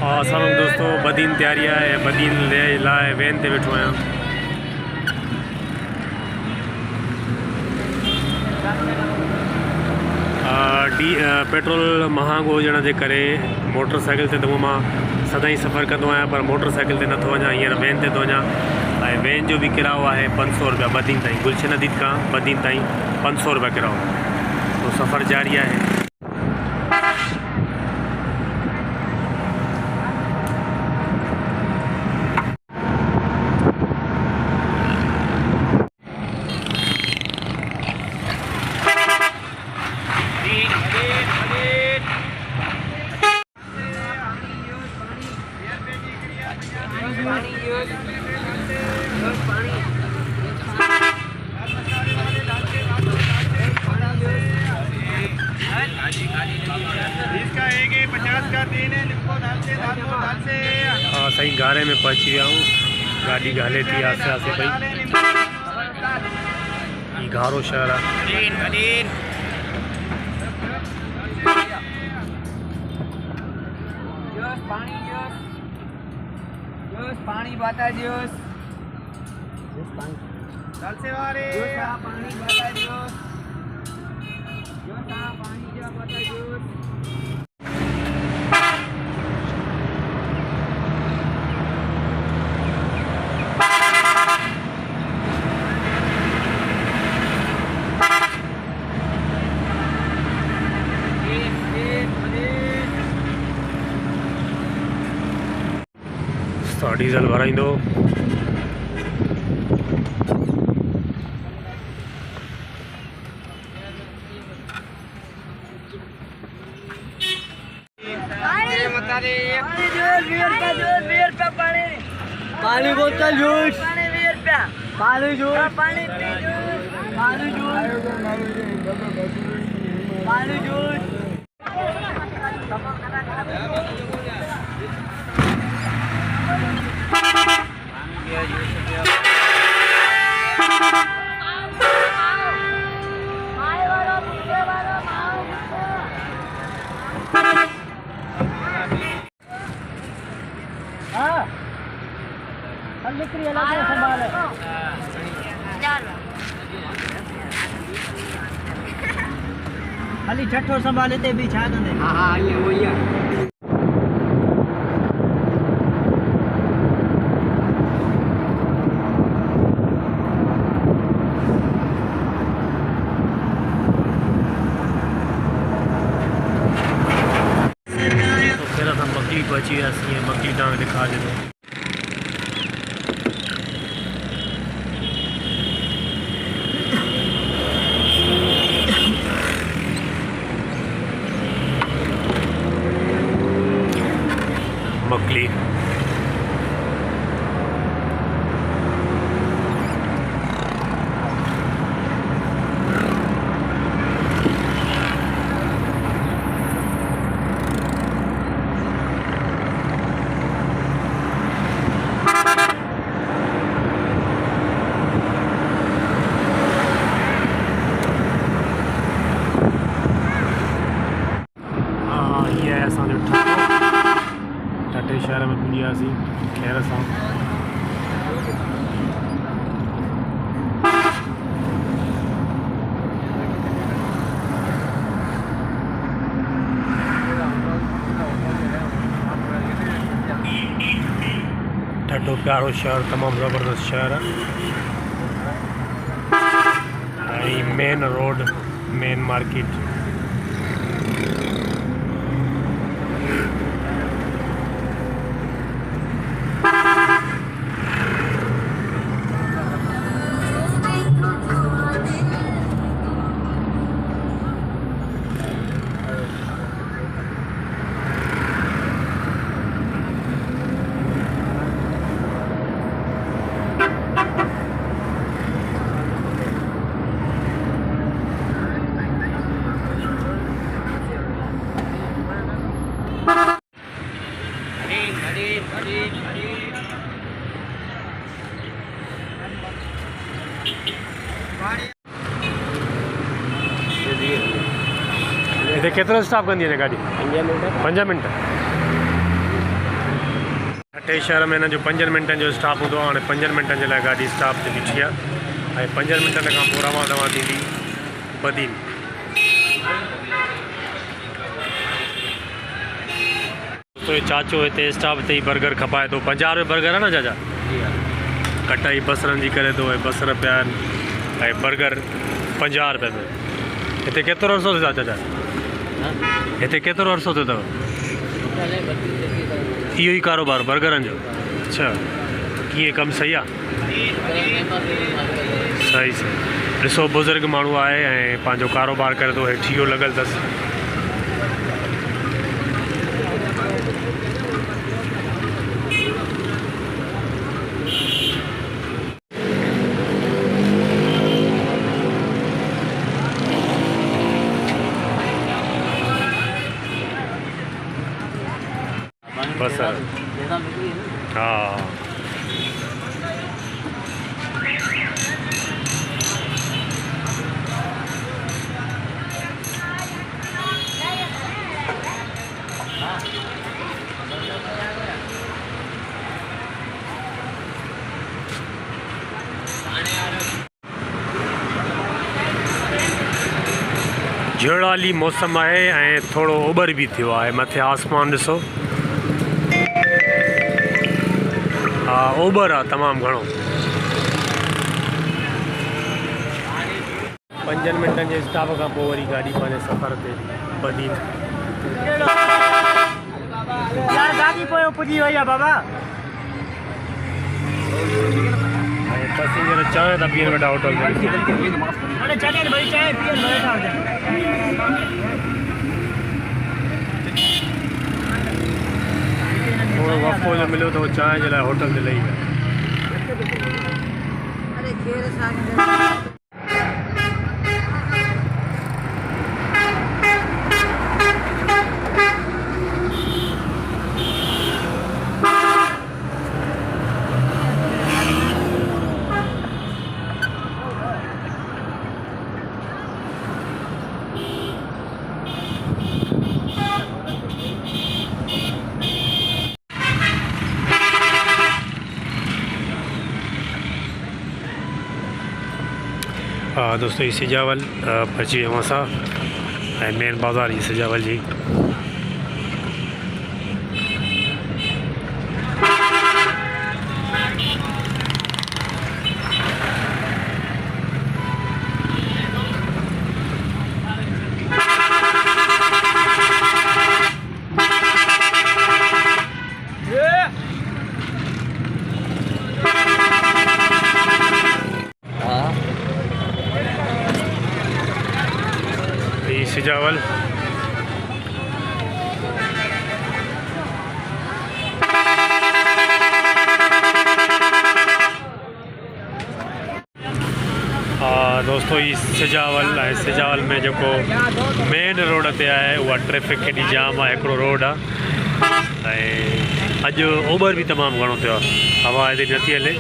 हाँ सब दोस्तों बदीन तैयारियां है, बदीन ले लाए वैन ते बैठो आहियां। पेट्रोल महांगो हुजण जे करे मोटरसाइकिल ते तो मां सदाईं सफ़र कंदो आहियां, पर मोटरसाइकिल ते नथो वञा, हींअर वैन ते थो वञा। ऐं वैन जो भी किरायो आहे 500 रुपया बदीन ताईं, गुलशन अदीद खां बदीन ताईं 500 रुपया किरायो। तो सफ़र जारी है। हाँ सही गारे में पहुंची गया हूँ, गाड़ी गाले थी आसे आसे भाई। ये घारो शहर है। पानी बता जोश से वाले पानी बता जोश पानी क्या बता जोश। डीजल भराइंदो। पानी बोतल जूस पानी जूस पानी जूस खाली छठो संभाले ते भी छा कंदे। हाँ हाँ ये वही है। तो फिर हम मकली बची है, मकली डांग दिखा दे दो। मकली ठटे शहर में पुॼियासीं खैर सां। ठटो प्यारो शहर, तमामु ज़बरदस्त शहर है। Main road, main market. केतिरो स्टॉप कंदी आहे गाॾी? 5 मिंट। अठे शहर में हिन जो 5 मिंटनि जो स्टॉप हूंदो आहे। हाणे 5 मिंटनि जे लाइ गाॾी स्टॉप ते बीठी आहे ऐं 5 मिंटनि खां पोइ रवां दवा थींदी बदीन। तो ये चाचो हिते स्टॉप ते ही बर्गर खपाए थो। 50 रुपए बर्गर आहे न चाचा? कटाई बसरनि जी करे थो ऐं बसर पिया आहिनि ऐं बर्गर 50 रुपए में। हिते केतिरो अरसो थियो चाचा? हिते केतिरो अरसो थियो अथव इहो ई कारोबार बर्गरनि जो? अच्छा, कीअं कमु सही आहे? सही सही। ॾिसो बुज़ुर्ग माण्हू आहे ऐं पंहिंजो कारोबार करे थो, हेठियो लॻल अथसि। बस हाँ झड़ाली मौसम है ऐं थोड़ो उबर भी थियो है। मथे आसमान ॾिसो, हाँ उबर आहे तमामु घणो। 5 मिंटनि जे स्टॉप खां पोइ वरी गाॾी पंहिंजे सफ़र ते बदीन। यार गाड़ी पोइ पुॼी वई आहे बाबा। ऐं पैसेंजर चांहि था पीअण वेठा होटल में। हाणे छॾे भई चांहि पीअण वेठा हुजनि। थोड़ो वक़्फ़ो जो मिलियो तो चांहि जे लाइ होटल ते लही विया। हाँ दोस्तों, ये सिजावल पहुंची वियो असां ऐं मेन बाज़ार जी सिजावल जी। सिजावल दोस्तों, ये सिजावल है। सिजावल में जो मेन रोड ते आहे उहा ट्रैफिक केॾी जाम आहे। हिकिड़ो रोड आहे ऐं अॼु ओबर भी तमामु घणो थियो आहे। हवा हेॾी नथी हले।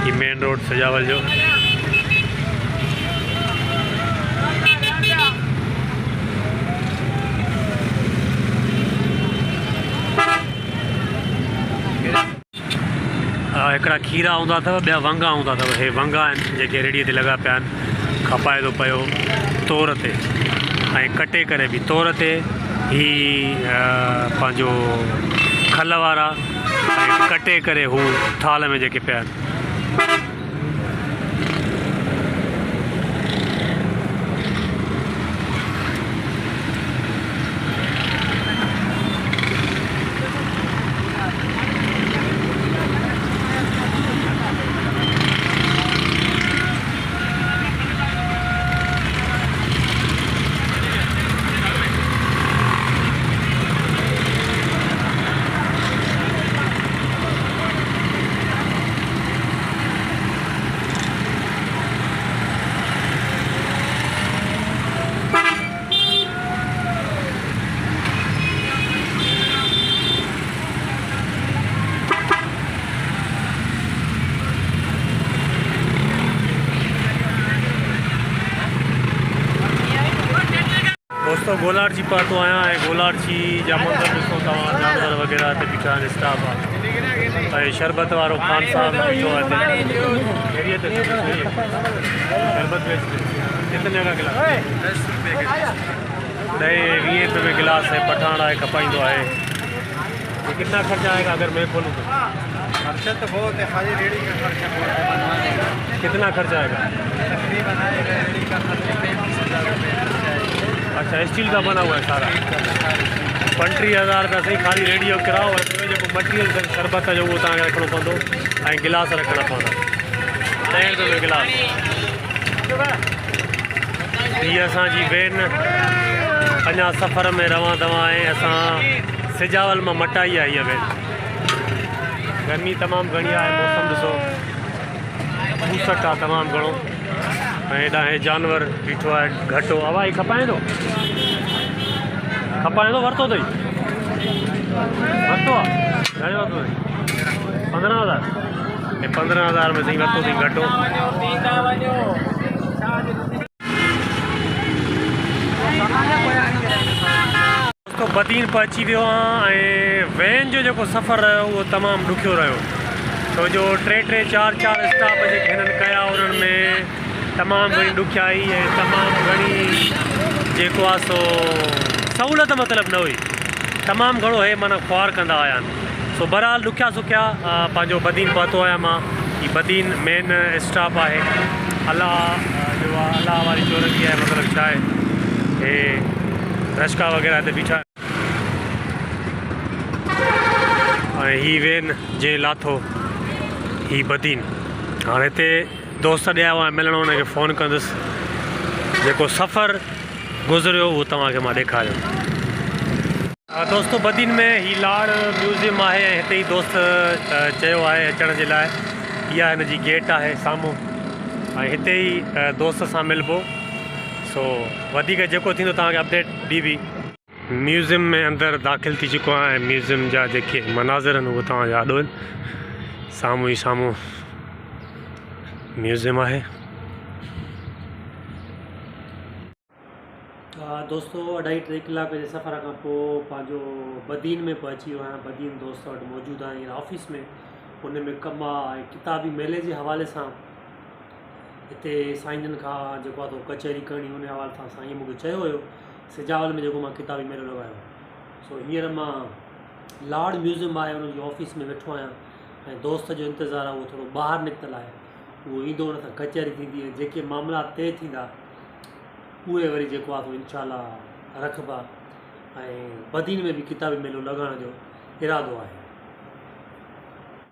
ही मेन रोड सिजावल जो। हिकिड़ा खीरा हूंदा अथव, ॿिया वंगा हूंदा अथव। हे वंगा आहिनि जेके रेड़ीअ ते लॻा पिया आहिनि। खपाए थो पियो तोर ते ऐं कटे करे बि तोर ते। ही पंहिंजो खल वारा ऐं कटे करे हू थाल में जेके पिया आहिनि। दोस्तों गोलारजी पहुतो आया है। गोलारजी जा मंदिर ॾिसो तव्हां, जानवर वग़ैरह ते बीठा आहिनि, स्टाफ आहे ऐं शरबत वारो खान साहब बीठो आहे हिते। शरबत कितने का गिलास? 10-20 रुपये में गिलास है। पठान है खपाइंदो है। ये कितना खर्चा आएगा अगर मैं खोलूँ तो? खर्चा तो बहुत है, खाली रेडी का खर्चा बहुत है बनवाने का। कितना खर्चा आएगा? तकरीबन आएगा रेडी का खर्चा 35,000 रुपये खर्चा आएगा। अच्छा, स्टील का बना हुआ है सारा। 35,000 रुपया सही खाली रेडियो किराओ है। जो मटीरियल शरबत जो वो तव्हांखे रखिणो पवंदो ऐं गिलास रखणा पवंदा। 10 रुपये गिलास। हीअ असांजी वेन अञा सफ़र में रवां दवा आहे। असां सिजावल मां मटाई आहे हीअ वेन। गर्मी तमामु घणी आहे। मौसम ॾिसो, बूसट आहे तमामु घणो ऐं हेॾां हे जानवर बीठो आहे घटो। हवा ई खपाईंदो वरितो अथई? वरितो आहे? घणे वरितो अथई? 15,000। ऐं 15,000 में सही वरितो अथई घटो। दोस्तों बदीन पहुची वियो आहियां ऐं वैन जो जेको सफ़रु रहियो उहो तमामु ॾुखियो रहियो, छो जो 3-3, 4-4 स्टाफ जेके हिननि कया उन्हनि में तमामु घणी ॾुखियाई ऐं तमामु घणी जेको आहे सो सहूलियत मतिलबु न हुई। तमामु घणो हे माना ख्वार कंदा हुया आहिनि। सो बहरहाल ॾुखिया सुखिया पंहिंजो बदीन पहुतो आहियां मां। हीअ बदीन मेन स्टाफ आहे। अलाह जो आहे, अलाह वारी चोरंगी आहे, मतिलबु छा आहे हे रशका वग़ैरह ते बीठा ऐं हीअ वेन जे लाथो हीअ बदीन। हाणे हिते दोस्त ॾिया हुआ मिलणु, हुनखे फ़ोन कंदुसि। जेको सफ़रु गुज़रियो उहो तव्हांखे मां ॾेखारियो। दोस्तो बदीन में हीअ लाड़ म्यूज़ियम आहे ऐं हिते ई दोस्त चयो आहे अचण जे लाइ। इहा हिन जी गेट आहे साम्हूं ऐं हिते ई दोस्त सां मिलिबो। सो वधीक जेको थींदो तव्हांखे अपडेट ॾीबी। म्यूज़ियम में अंदरि दाख़िल थी चुको आहियां ऐं म्यूज़ियम जा जेके मनाज़िर आहिनि उहे तव्हां यादि आहिनि। साम्हूं ई साम्हूं म्यूज़ियम आहे। दोस्तों 2.5-3 कलाक जे सफ़र खां पोइ पंहिंजो बदीन में पहुची वियो आहियां। बदीन दोस्त वटि मौजूदु आहे ऑफ़िस में, उन में कमु आहे ऐं किताबी मेले जे हवाले सां हिते साईंजन खां जेको आहे कचहरी करणी, उन हवाले सां साईं मूंखे चयो हुयो सिजावल में जेको मां किताबी मेलो लॻायो। सो हींअर मां लाड़ म्यूज़ियम आहे उनजी ऑफ़िस में वेठो आहियां ऐं दोस्त जो इंतज़ारु आहे। उहो थोरो ॿाहिरि निकितल आहे, उहो ईंदो हुन सां कचहरी थींदी ऐं जेके मामला तइ थींदा उहे वरी जेको आहे इंशाअल्लाह रखबा ऐं बदीन में बि किताबी मेलो लॻाइण जो इरादो आहे।